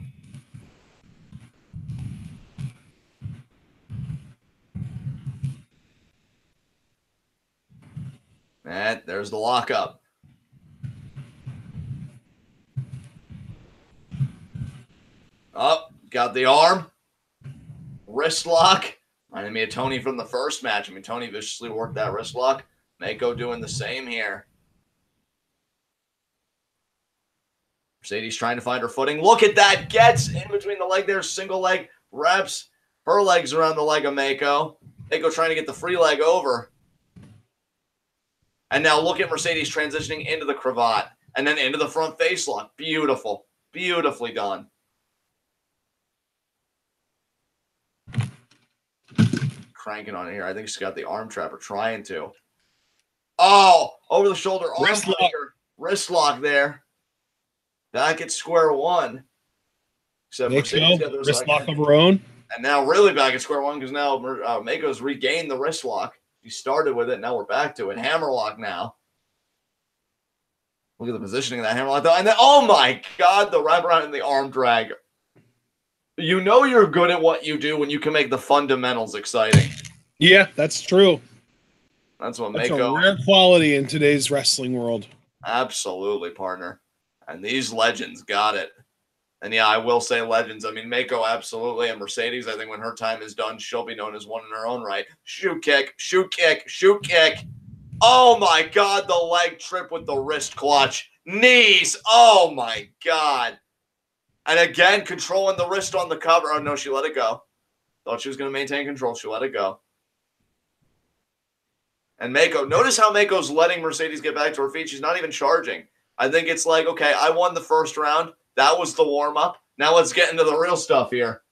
And there's the lockup. Oh, got the arm. Wrist lock. Reminded me of Toni from the first match. I mean, Toni viciously worked that wrist lock. Meiko doing the same here. Mercedes trying to find her footing. Look at that. Gets in between the leg there. Single leg. Wraps her legs around the leg of Meiko. Meiko trying to get the free leg over. And now look at Mercedes transitioning into the cravat. And then into the front face lock. Beautiful. Beautifully done. Cranking on it here. I think she's got the arm trap or trying to. Oh, over the shoulder. Wrist lock. Wrist lock there. Back at square one. Except Mercedes got the wrist lock of her own. And now really back at square one because now Meiko's regained the wrist lock. She started with it. Now we're back to it. Hammer lock now. Look at the positioning of that hammer lock though. And then, oh my God, the wraparound and the arm drag. You know you're good at what you do when you can make the fundamentals exciting. Yeah, that's true. That's what That's Meiko. a rare quality in today's wrestling world. Absolutely, partner. And these legends got it. And yeah, I will say legends. I mean, Meiko absolutely, and Mercedes, I think when her time is done, she'll be known as one in her own right. Shoot kick, shoot kick, shoot kick. Oh my God, the leg trip with the wrist clutch. Knees. Oh my God. And again, controlling the wrist on the cover. Oh no, she let it go. Thought she was going to maintain control. She let it go. And Meiko, notice how Meiko's letting Mercedes get back to her feet. She's not even charging. I think it's like, okay, I won the first round. That was the warm-up. Now let's get into the real stuff here.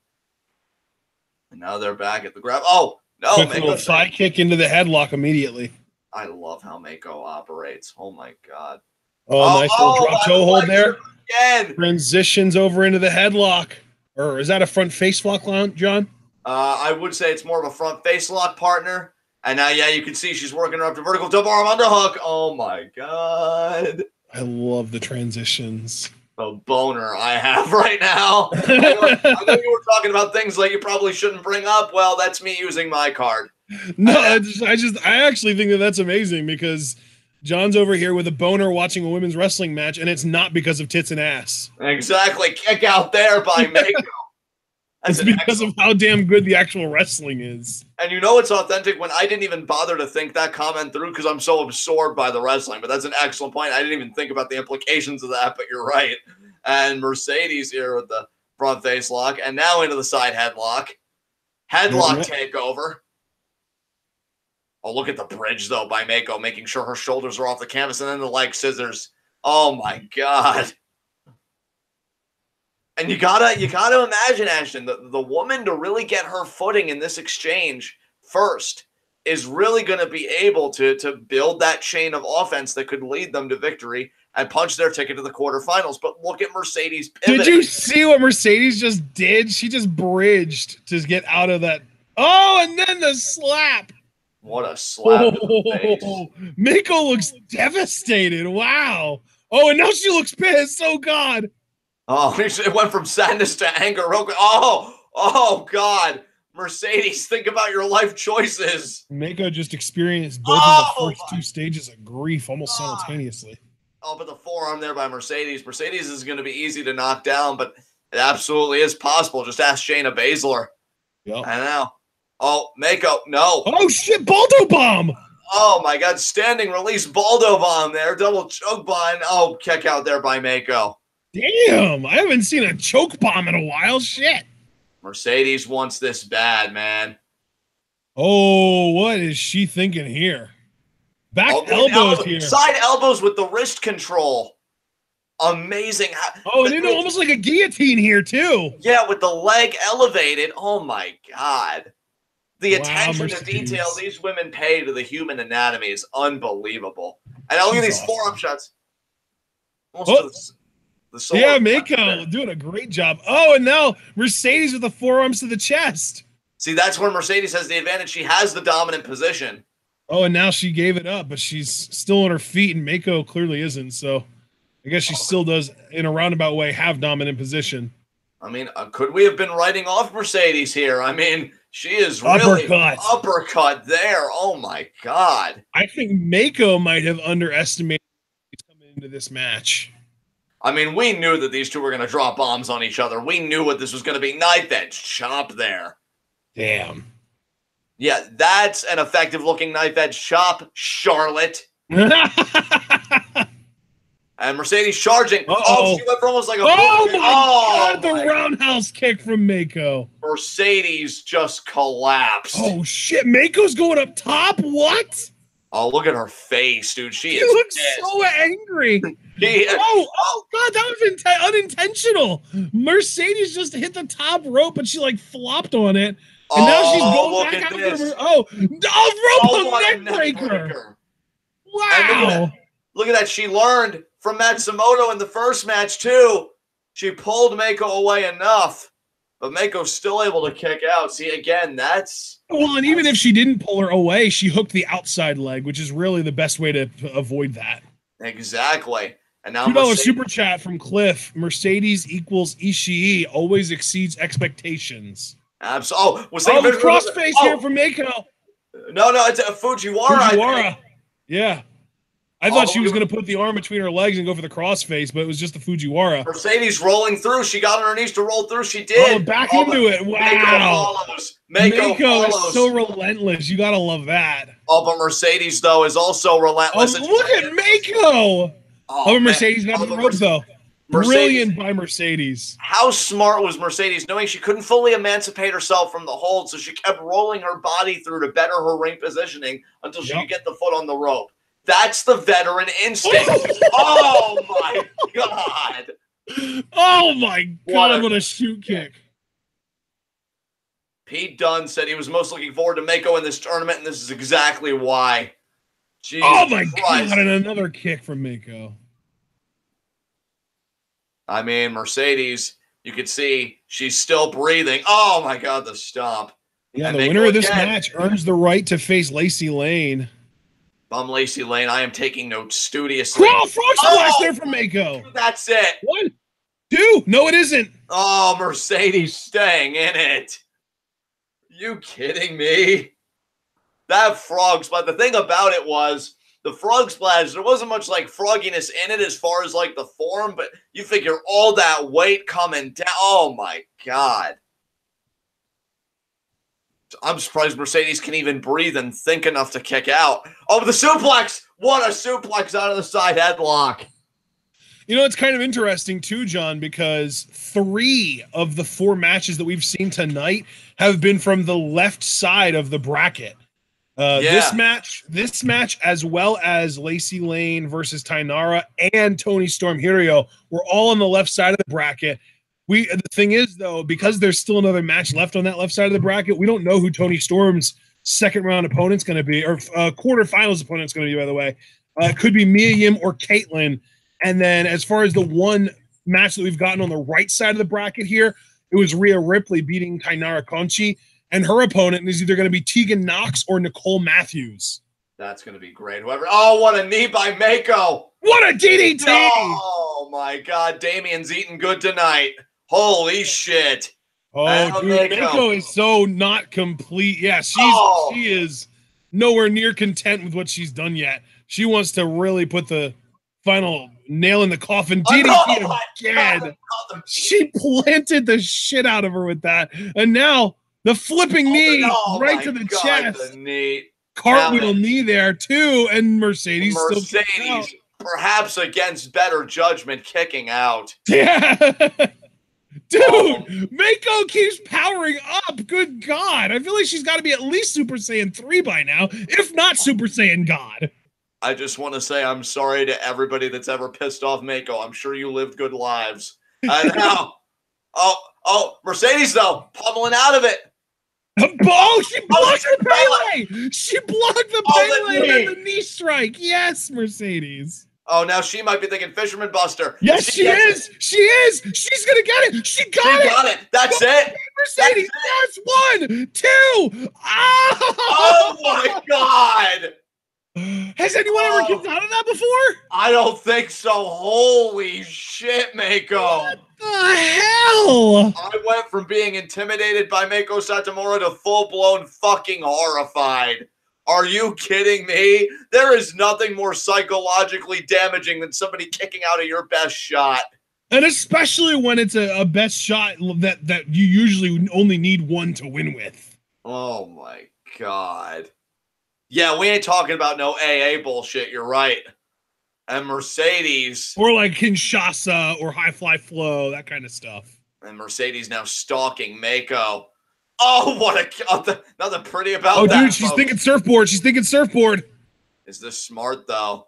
And now they're back at the grab. Oh, no. Quick little side kick into the headlock immediately. I love how Meiko operates. Oh, my God. Oh, nice little drop toe hold there. Again. Transitions over into the headlock. Or is that a front face lock, John? I would say it's more of a front face lock, partner. And now, yeah, you can see she's working her up to vertical double arm underhook. Oh, my God. I love the transitions. The boner I have right now. I know you were talking about things like you probably shouldn't bring up. Well, that's me using my card. No, I actually think that's amazing because John's over here with a boner watching a women's wrestling match, and it's not because of tits and ass. Exactly. Kick out there by Meiko. It's because of how damn good the actual wrestling is. And you know it's authentic when I didn't even bother to think that comment through because I'm so absorbed by the wrestling. But that's an excellent point. I didn't even think about the implications of that, but you're right. And Mercedes here with the front face lock. And now into the side headlock. Headlock takeover. Oh, look at the bridge, though, by Meiko, making sure her shoulders are off the canvas. And then the leg scissors. Oh, my God. And you gotta imagine, Ashton, the woman to really get her footing in this exchange first is really going to be able to build that chain of offense that could lead them to victory and punch their ticket to the quarterfinals. But look at Mercedes pivoting. Did you see what Mercedes just did? She just bridged to get out of that. Oh, and then the slap. What a slap to the face. Meiko looks devastated. Wow. Oh, and now she looks pissed. Oh, God. Oh, it went from sadness to anger. Oh, God. Mercedes, think about your life choices. Meiko just experienced both of the first two stages of grief almost simultaneously. Oh, but the forearm there by Mercedes. Mercedes is going to be easy to knock down, but it absolutely is possible. Just ask Shayna Baszler. Yep. I know. Oh, Meiko, no. Oh, shit, Baldo Bomb. Oh, my God, standing release Baldo Bomb there. Double choke bomb. Oh, kick out there by Meiko. Damn, I haven't seen a choke bomb in a while. Shit. Mercedes wants this bad, man. Oh, what is she thinking here? Back elbows here. Side elbows with the wrist control. Amazing. Oh, and then almost like a guillotine here, too. Yeah, with the leg elevated. Oh, my God. The attention to detail these women pay to the human anatomy is unbelievable. And look at these forearm shots. Yeah, Meiko doing a great job. Oh, and now Mercedes with the forearms to the chest. See, that's where Mercedes has the advantage. She has the dominant position. Oh, and now she gave it up, but she's still on her feet, and Meiko clearly isn't. So I guess she still does, in a roundabout way, have dominant position. I mean, could we have been writing off Mercedes here? I mean, she is really uppercut there. Oh my God. I think Meiko might have underestimated coming into this match. I mean, we knew that these two were going to drop bombs on each other. We knew what this was going to be. Knife edge chop there. Damn. Yeah, that's an effective looking knife edge chop, Charlotte. And Mercedes charging. Oh, she went for almost like a God, the roundhouse kick from Meiko. Mercedes just collapsed. Oh, shit. Meiko's going up top? What? Oh, look at her face, dude. She looks so angry. Oh, God, that was unintentional. Mercedes just hit the top rope, but she, like, flopped on it. And now she's going back after her. Rope neck breaker. Wow. Look at that. She learned from Matsumoto in the first match, too. She pulled Meiko away enough, but Meiko's still able to kick out. See, again, that's... Well, and even if she didn't pull her away, she hooked the outside leg, which is really the best way to avoid that. Exactly. And now $2 super chat from Cliff. Mercedes equals Ishii always exceeds expectations. Absolutely. The crossface here from Meiko. No, it's a Fujiwara. Yeah. I thought she was going to put the arm between her legs and go for the crossface, but it was just the Fujiwara. Mercedes rolling through. She got on her knees to roll through. She did. Oh, back into it. Wow. Meiko follows. Is so relentless. You got to love that. Oh, but Mercedes, though, is also relentless. Oh, look at Meiko. Oh, Mercedes got the ropes, though. Brilliant by Mercedes. How smart was Mercedes, knowing she couldn't fully emancipate herself from the hold, so she kept rolling her body through to better her ring positioning until she could get the foot on the rope. That's the veteran instinct. Oh, my God. Oh, my God. What a shoot kick. Pete Dunne said he was most looking forward to Meiko in this tournament, and this is exactly why. Jesus oh, my Christ. God. And another kick from Meiko. I mean, Mercedes, you could see she's still breathing. Oh, my God, the stomp. Yeah, and the winner of this match earns the right to face Lacey Lane. I'm Lacey Lane. I am taking notes studiously. Frog splash there from Meiko. That's it. 1, 2. No, it isn't. Oh, Mercedes staying in it. You kidding me? That frog splash. The thing about it was the frog splash, there wasn't much like frogginess in it as far as like the form, but you figure all that weight coming down. Oh, my God. I'm surprised Mercedes can even breathe and think enough to kick out. Oh, the suplex! What a suplex out of the side headlock. You know, it's kind of interesting too, John, because 3 of the 4 matches that we've seen tonight have been from the left side of the bracket. This match, as well as Lacey Lane versus Tynara and Toni Storm Hiroyo, were all on the left side of the bracket. The thing is, though, because there's still another match left on that left side of the bracket, we don't know who Toni Storm's second round opponent's going to be, or quarterfinals opponent's going to be, by the way. It could be Mia Yim or Caitlyn. And then as far as the one match that we've gotten on the right side of the bracket here, it was Rhea Ripley beating Taynara Conti, and her opponent is either going to be Tegan Knox or Nicole Matthews. That's going to be great. Oh, what a knee by Meiko. What a DDT. Oh, my God. Damien's eating good tonight. Holy shit. Oh, dude, Meiko is so not complete. Yeah, she is nowhere near content with what she's done yet. She wants to really put the final nail in the coffin. DDT again. She planted the shit out of her with that. And now the flipping knee right to the chest. The knee. Cartwheel knee there, too. And Mercedes still out. Perhaps against better judgment, kicking out. Yeah. Dude, Meiko keeps powering up. Good God. I feel like she's got to be at least Super Saiyan 3 by now, if not Super Saiyan God. I just want to say I'm sorry to everybody that's ever pissed off Meiko. I'm sure you lived good lives. And now, Mercedes, though, pummeling out of it. Oh, she blocked the Pele. She blocked the Pele and then the knee strike. Yes, Mercedes. Oh, now she might be thinking Fisherman Buster. Yes, she is. She is. She's gonna get it. She got it. That's it. Mercedes. That's 1, 2. Oh my God. Has anyone ever kicked out of that before? I don't think so. Holy shit, Meiko. What the hell? I went from being intimidated by Meiko Satomura to full-blown fucking horrified. Are you kidding me? There is nothing more psychologically damaging than somebody kicking out of your best shot. And especially when it's a best shot that you usually only need one to win with. Oh my God. Yeah, we ain't talking about no AA bullshit. You're right. And Mercedes. Or like Kinshasa or High Fly Flow, that kind of stuff. And Mercedes now stalking Meiko. Oh, what nothing pretty about that. Oh, dude, she's thinking surfboard. She's thinking surfboard. Is this smart, though?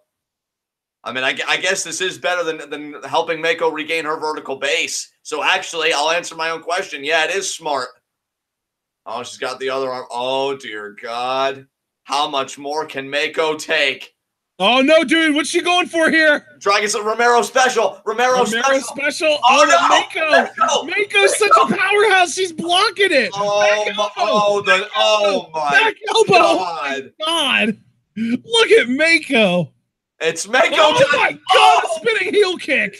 I mean, I guess this is better than helping Meiko regain her vertical base. So actually, I'll answer my own question. Yeah, it is smart. Oh, she's got the other arm. Oh, dear God. How much more can Meiko take? Oh, no, dude. What's she going for here? Dragon's Romero special. Romero special. Oh, no. Meiko. Meiko's such a powerhouse. She's blocking it. Oh my God. Look at Meiko. It's Meiko. Oh, my God. Spinning heel kick.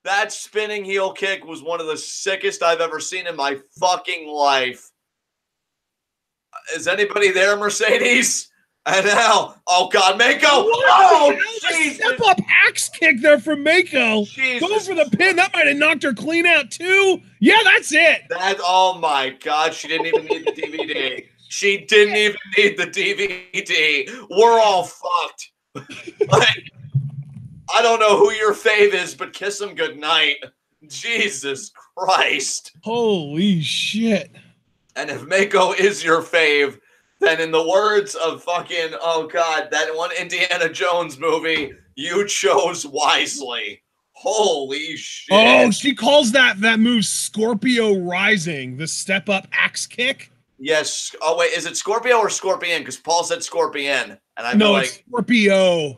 That spinning heel kick was one of the sickest I've ever seen in my fucking life. Is anybody there, Mercedes? And now, oh God, Meiko! Oh, Jesus! Step up axe kick there from Meiko. Jesus. Go for the pin. That might have knocked her clean out too. Yeah, that's it. Oh my God, she didn't even need the DVD. She didn't even need the DVD. We're all fucked. Like, I don't know who your fave is, but kiss him goodnight. Jesus Christ. Holy shit. And if Meiko is your fave, then in the words of fucking, oh God, that one Indiana Jones movie, you chose wisely. Holy shit. Oh, she calls that move Scorpio Rising, the step up axe kick. Yes. Oh, wait, is it Scorpio or Scorpion? Because Paul said Scorpion. And I know it's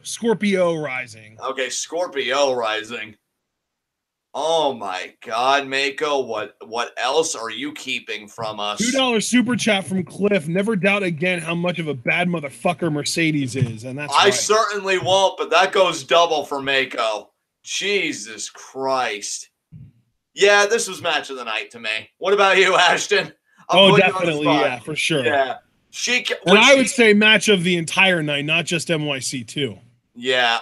Scorpio Rising. Okay, Scorpio Rising. Oh my God, Meiko, what else are you keeping from us? $2 super chat from Cliff. Never doubt again how much of a bad motherfucker Mercedes is, and that's I certainly won't, but that goes double for Meiko. Jesus Christ. Yeah, this was match of the night to me. What about you, Ashton? Oh, definitely, yeah, for sure. Yeah. I would say match of the entire night, not just MYC too. Yeah.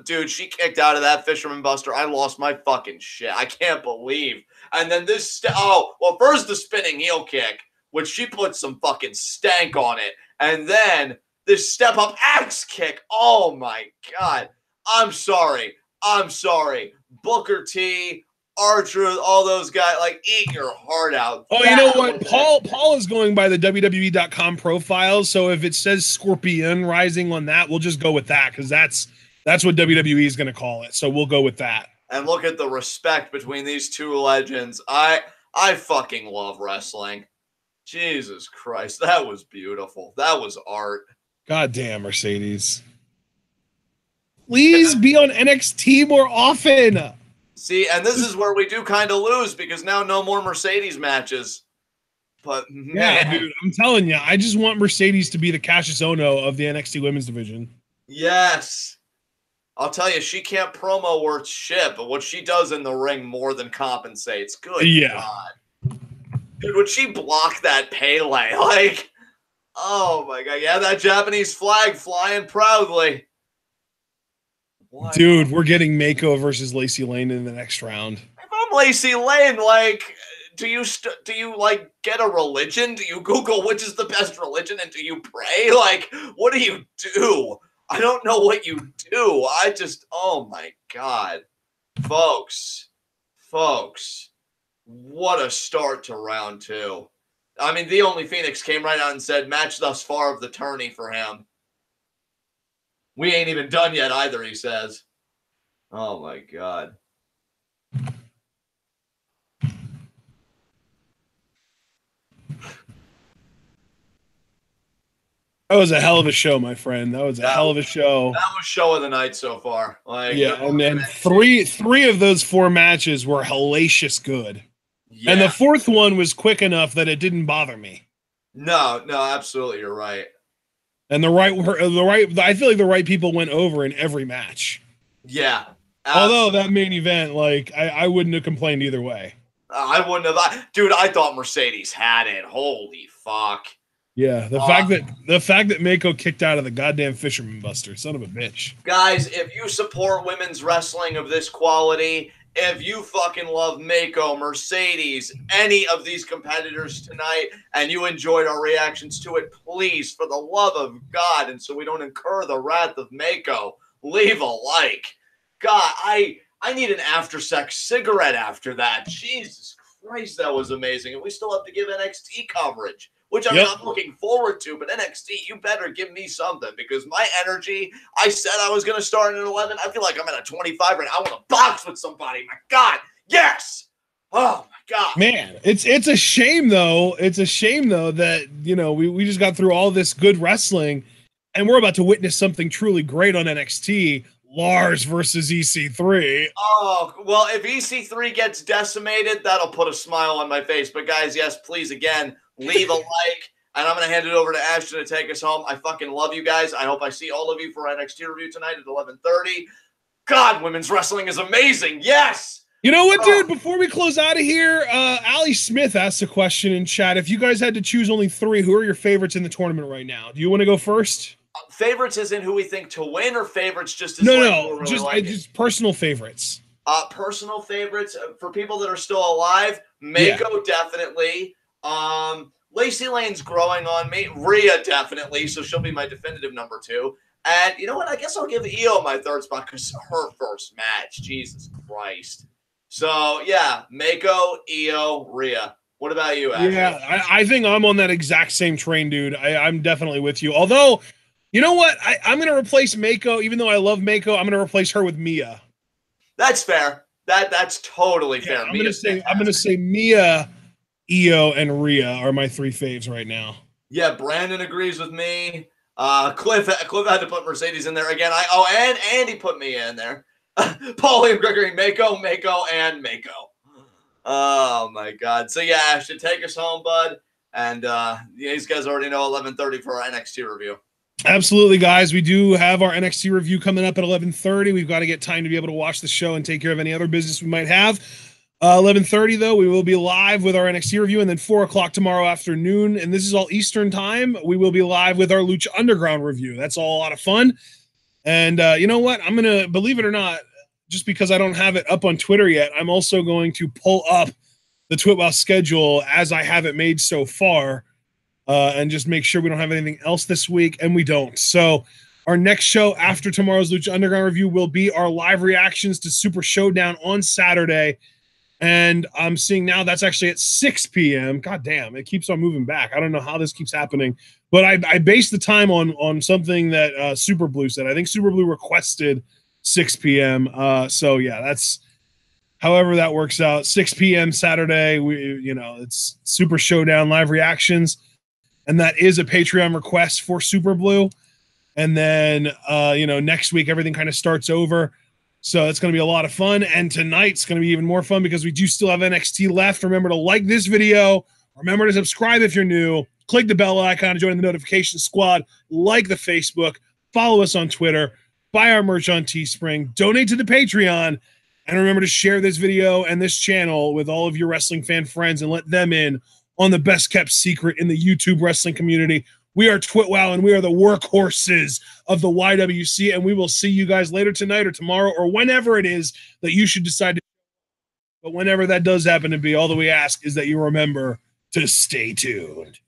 Dude, she kicked out of that Fisherman Buster. I lost my fucking shit. I can't believe. And then this. First the spinning heel kick, which she put some fucking stank on it, and then this step up axe kick. Oh my God. I'm sorry. Booker T, R-Truth, all those guys, like, eat your heart out. Oh, you know what? Paul is going by the WWE.com profiles, so if it says Scorpion Rising on that, we'll just go with that, because that's what WWE is going to call it, so we'll go with that. And look at the respect between these two legends. I fucking love wrestling. Jesus Christ, that was beautiful. That was art. God damn, Mercedes. Please be on NXT more often. See, and this is where we do kind of lose, because now no more Mercedes matches. But man. Yeah, dude, I'm telling you, I just want Mercedes to be the Cassius Ohno of the NXT women's division. Yes. I'll tell you, she can't promo worth shit, but what she does in the ring more than compensates. Good God. Dude, would she block that Pele? Like, oh my God. Yeah, that Japanese flag flying proudly. What? Dude, we're getting Meiko versus Lacey Lane in the next round. If I'm Lacey Lane, like, do you like get a religion? Do you Google which is the best religion and do you pray? Like, what do you do? I don't know what you do. Oh my God. Folks, what a start to round 2. I mean, the Only Phoenix came right out and said, match thus far of the tourney for him. We ain't even done yet either, he says. Oh, my God. That was a hell of a show, my friend. That was a hell of a show. That was show of the night so far. Like, yeah, and then three of those 4 matches were hellacious good. Yeah. And the 4th one was quick enough that it didn't bother me. No, absolutely, you're right. And I feel like the right people went over in every match. Yeah. Absolutely. Although that main event, like, I wouldn't have complained either way. I wouldn't have. Dude, I thought Mercedes had it. Holy fuck. Yeah, the fact that Meiko kicked out of the goddamn Fisherman Buster, son of a bitch. Guys, if you support women's wrestling of this quality, if you fucking love Meiko, Mercedes, any of these competitors tonight, and you enjoyed our reactions to it, please, for the love of God, and so we don't incur the wrath of Meiko, leave a like. God, I need an after-sex cigarette after that. Jesus Christ, that was amazing. And we still have to give NXT coverage, which I mean, I'm looking forward to. But NXT, you better give me something, because my energy, I said I was going to start at 11. I feel like I'm at a 25 right now. I want to box with somebody. My God, yes. Oh, my God. Man, it's a shame, though. It's a shame, though, that, you know, we just got through all this good wrestling, and we're about to witness something truly great on NXT. Lars versus EC3. Oh, well, if EC3 gets decimated, that'll put a smile on my face. But, guys, yes, please, again, leave a like. And I'm going to hand it over to Ashton to take us home. I fucking love you guys. I hope I see all of you for our NXT review tonight at 11:30. God, women's wrestling is amazing. Yes. You know what, dude? Before we close out of here, Ali Smith asked a question in chat. If you guys had to choose only 3, who are your favorites in the tournament right now? Do you want to go first? Favorites as in who we think to win, or favorites just as just personal favorites. Personal favorites for people that are still alive. Meiko, definitely. Lacey Lane's growing on me. Rhea, definitely. So she'll be my definitive number 2. And you know what? I guess I'll give Io my 3rd spot, because her first match. Jesus Christ. So yeah, Meiko, Io, Rhea. What about you, Ashley? Yeah, I think I'm on that exact same train, dude. I'm definitely with you. Although, you know what? I'm going to replace Meiko. Even though I love Meiko, I'm going to replace her with Mia. That's fair. That's totally fair. I'm going to say Mia, Io, and Rhea are my 3 faves right now. Yeah, Brandon agrees with me. Cliff had to put Mercedes in there again. And Andy put me in there. Paulie and Gregory, Meiko, and Meiko. Oh my God. So yeah, Ashton, take us home, bud. And these guys already know 11:30 for our NXT review. Absolutely, guys. We do have our NXT review coming up at 11:30. We've got to get time to be able to watch the show and take care of any other business we might have. 11:30, though, we will be live with our NXT review, and then 4 o'clock tomorrow afternoon, and this is all Eastern time, we will be live with our Lucha Underground review. That's all a lot of fun. And you know what? I'm going to, believe it or not, just because I don't have it up on Twitter yet, I'm also going to pull up the TWitWoW schedule as I have it made so far, and just make sure we don't have anything else this week, and we don't. So our next show after tomorrow's Lucha Underground review will be our live reactions to Super Showdown on Saturday. And I'm seeing now that's actually at 6 p.m. God damn, it keeps on moving back. I don't know how this keeps happening. But I based the time on something that Super Blue said. I think Super Blue requested 6 p.m. So, yeah, that's however that works out. 6 p.m. Saturday, it's Super Showdown live reactions. And that is a Patreon request for Super Blue. And then, next week, everything kind of starts over. So it's going to be a lot of fun. And tonight's going to be even more fun because we do still have NXT left. Remember to like this video. Remember to subscribe if you're new. Click the bell icon to join the notification squad. Like the Facebook. Follow us on Twitter. Buy our merch on Teespring. Donate to the Patreon. And remember to share this video and this channel with all of your wrestling fan friends and let them in on the best kept secret in the YouTube wrestling community. We are TWitWoW, and we are the workhorses of the YWC, and we will see you guys later tonight or tomorrow or whenever it is that you should decide to. But whenever that does happen to be, all that we ask is that you remember to stay tuned.